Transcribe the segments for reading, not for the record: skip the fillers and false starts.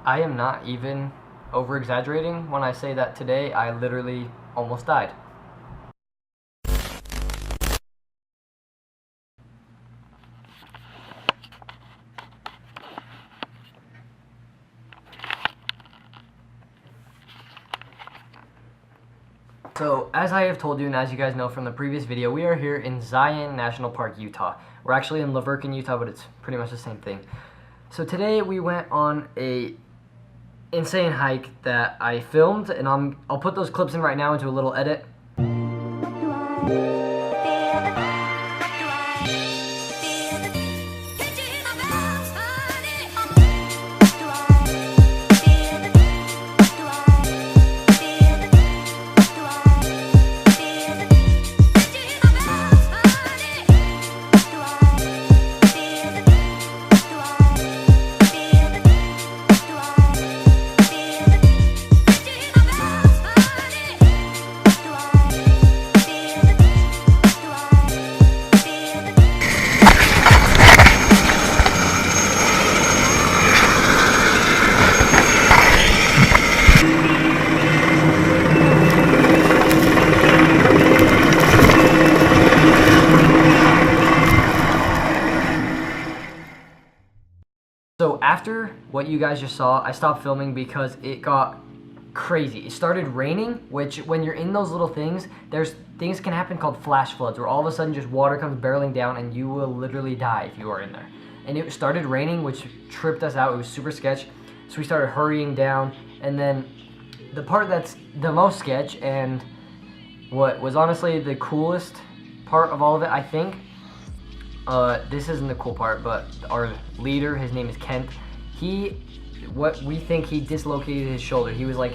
I am not even over-exaggerating when I say that today I literally almost died. So, as I have told you, and as you guys know from the previous video, we are here in Zion National Park, Utah. We're actually in Laverkin, Utah, but it's pretty much the same thing. So today we went on a insane hike that I filmed, and I'll put those clips in right now into a little edit. So after what you guys just saw, I stopped filming because it got crazy. It started raining, which when you're in those little things, there's things can happen called flash floods, where all of a sudden just water comes barreling down and you will literally die if you are in there. And it started raining, which tripped us out. It was super sketch. So we started hurrying down, and then the part that's the most sketch and what was honestly the coolest part of all of it, I think, this isn't the cool part, but our leader, his name is Kent, what we think he dislocated his shoulder. He was like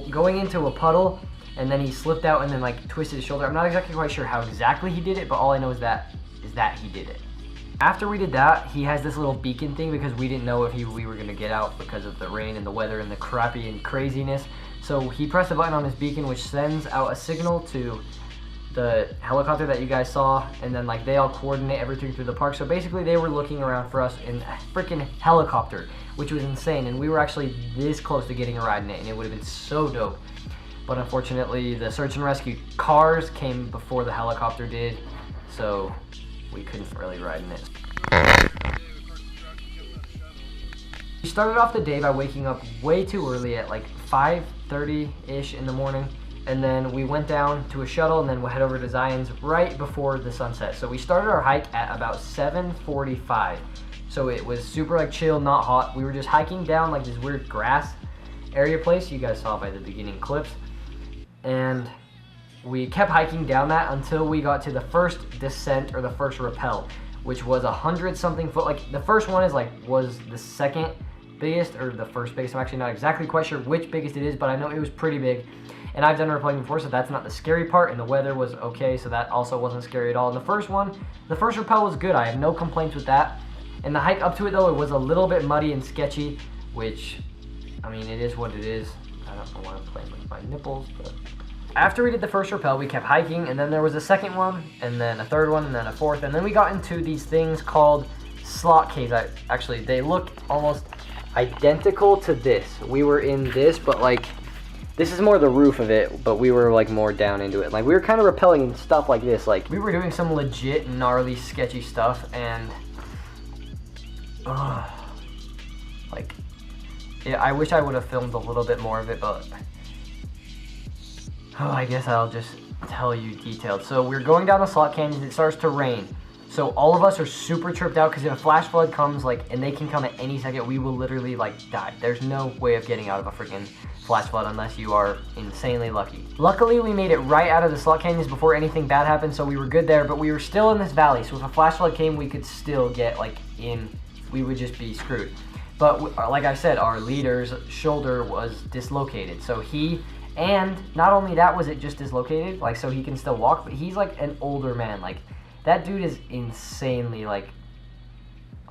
going into a puddle, and then he slipped out and then like twisted his shoulder. I'm not exactly quite sure how exactly he did it, but all I know is that he did it. After we did that, he has this little beacon thing because we didn't know if we were going to get out because of the rain and the weather and the crappy and craziness. So he pressed a button on his beacon, which sends out a signal to the helicopter that you guys saw, and then like they all coordinate everything through the park. So basically they were looking around for us in a freaking helicopter, which was insane, and we were actually this close to getting a ride in it, and it would have been so dope. But unfortunately the search and rescue cars came before the helicopter did, so we couldn't really ride in it. We started off the day by waking up way too early at like 5:30-ish in the morning. And then we went down to a shuttle, and then we'll head over to Zion's right before the sunset. So we started our hike at about 7:45. So it was super like chill, not hot. We were just hiking down like this weird grass area place you guys saw by the beginning clips. And we kept hiking down that until we got to the first descent, or the first rappel, which was 100-something foot. Like the first one was the second biggest, or the first biggest. I'm actually not exactly quite sure which biggest it is, but I know it was pretty big. And I've done rappelling before, so that's not the scary part, and the weather was okay, so that also wasn't scary at all. And the first rappel was good. I have no complaints with that. And the hike up to it, though, it was a little bit muddy and sketchy, which, I mean, it is what it is. I don't know why I'm playing with my nipples, but after we did the first rappel, we kept hiking, and then there was a second one, and then a third one, and then a fourth, and then we got into these things called slot caves. Actually, they look almost identical to this. We were in this, but like, this is more the roof of it, but we were like more down into it. Like we were kind of rappelling and stuff like this. Like we were doing some legit gnarly sketchy stuff, and like yeah, I wish I would have filmed a little bit more of it, but I guess I'll just tell you detailed. So we're going down the slot canyons. It starts to rain. So all of us are super tripped out because if a flash flood comes, like, and they can come at any second, we will literally like die. There's no way of getting out of a freaking flash flood unless you are insanely lucky. Luckily, we made it right out of the slot canyons before anything bad happened, so we were good there, but we were still in this valley. So if a flash flood came, we could still get like in, we would just be screwed. But like I said, our leader's shoulder was dislocated. So and not only that was it just dislocated, like so he can still walk, but he's like an older man. Like that dude is insanely, like,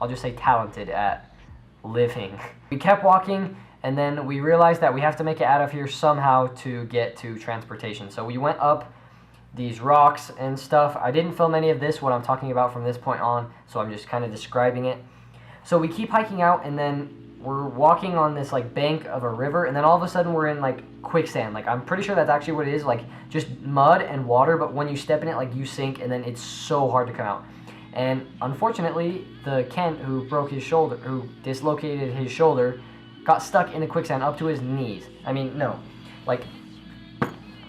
I'll just say talented at living. We kept walking, and then we realized that we have to make it out of here somehow to get to transportation. So we went up these rocks and stuff. I didn't film any of this, what I'm talking about from this point on, so I'm just kind of describing it. So we keep hiking out, and then we're walking on this like bank of a river, and then all of a sudden we're in like quicksand. Like I'm pretty sure that's actually what it is, like just mud and water, but when you step in it, like you sink, and then it's so hard to come out. And unfortunately, the Kent who broke his shoulder, who dislocated his shoulder, got stuck in the quicksand up to his knees. I mean, no, like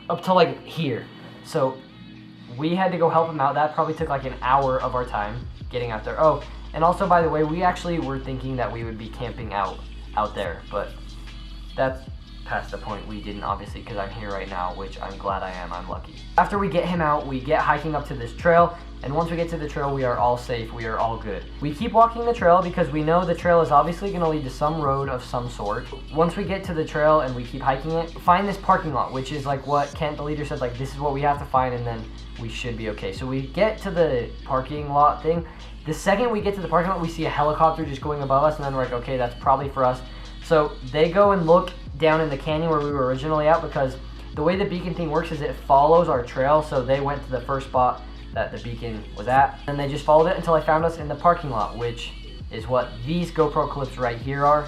up to like here. So we had to go help him out. That probably took like an hour of our time getting out there. Oh, and also, by the way, we actually were thinking that we would be camping out there, but that's past the point. We didn't, obviously, because I'm here right now, which I'm glad I am. I'm lucky. After we get him out, we get hiking up to this trail, and once we get to the trail, we are all safe. We are all good. We keep walking the trail because we know the trail is obviously going to lead to some road of some sort. Once we get to the trail and we keep hiking it, find this parking lot, which is like what Kent, the leader, said, like, this is what we have to find, and then we should be okay. So we get to the parking lot thing. The second we get to the parking lot, we see a helicopter just going above us, and then we're like, okay, that's probably for us. So they go and look down in the canyon where we were originally at, because the way the beacon thing works is it follows our trail. So they went to the first spot that the beacon was at, and they just followed it until they found us in the parking lot, which is what these GoPro clips right here are.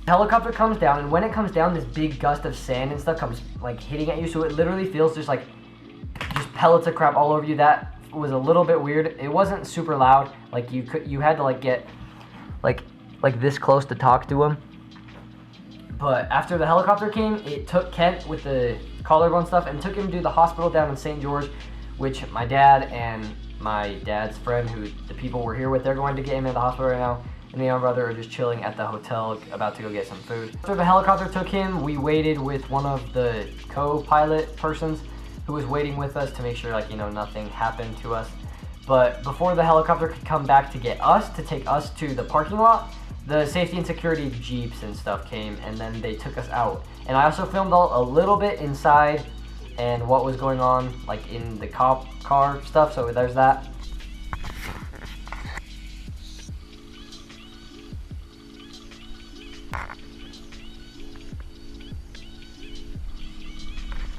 Helicopter comes down, and when it comes down, this big gust of sand and stuff comes like hitting at you, so it literally feels just pellets of crap all over you. That was a little bit weird. It wasn't super loud, like you had to like get like this close to talk to him. But after the helicopter came, it took Kent with the collarbone stuff and took him to the hospital down in St. George, which my dad and my dad's friend, who the people we're here with, they're going to get him in the hospital right now. And me and my brother are just chilling at the hotel, about to go get some food. After the helicopter took him, we waited with one of the co-pilot persons who was waiting with us to make sure, like, you know, nothing happened to us. But before the helicopter could come back to get us, to take us to the parking lot, the safety and security jeeps and stuff came, and then they took us out. And I also filmed a little bit inside and what was going on, like in the cop car stuff, so there's that.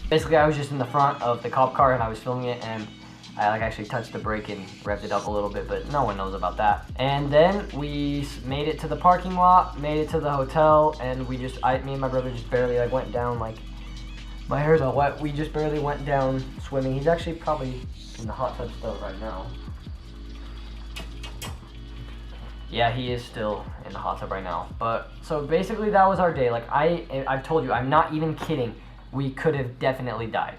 Basically, I was just in the front of the cop car and I was filming it, and I like actually touched the brake and revved it up a little bit, but no one knows about that. And then we made it to the parking lot, made it to the hotel, and me and my brother just barely like went down, like, my hair's all wet. We just barely went down swimming. He's actually probably in the hot tub still right now. Yeah, he is still in the hot tub right now. But so basically that was our day. Like I've told you, I'm not even kidding. We could have definitely died.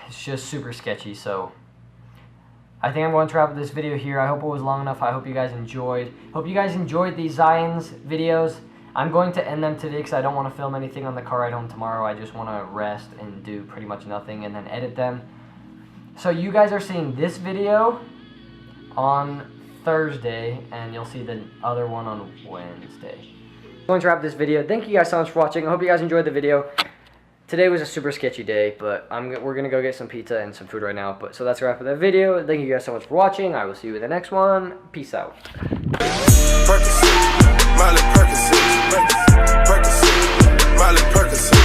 It's just super sketchy, so I think I'm going to wrap up this video here. I hope it was long enough. I hope you guys enjoyed. Hope you guys enjoyed these Zion's videos. I'm going to end them today because I don't want to film anything on the car ride home tomorrow. I just want to rest and do pretty much nothing and then edit them. So you guys are seeing this video on Thursday, and you'll see the other one on Wednesday. I'm going to wrap this video. Thank you guys so much for watching. I hope you guys enjoyed the video. Today was a super sketchy day, but we're going to go get some pizza and some food right now. But so that's a wrap for that video. Thank you guys so much for watching. I will see you in the next one. Peace out. Percocet, Miley Percocet, Percocet, Miley Percocet.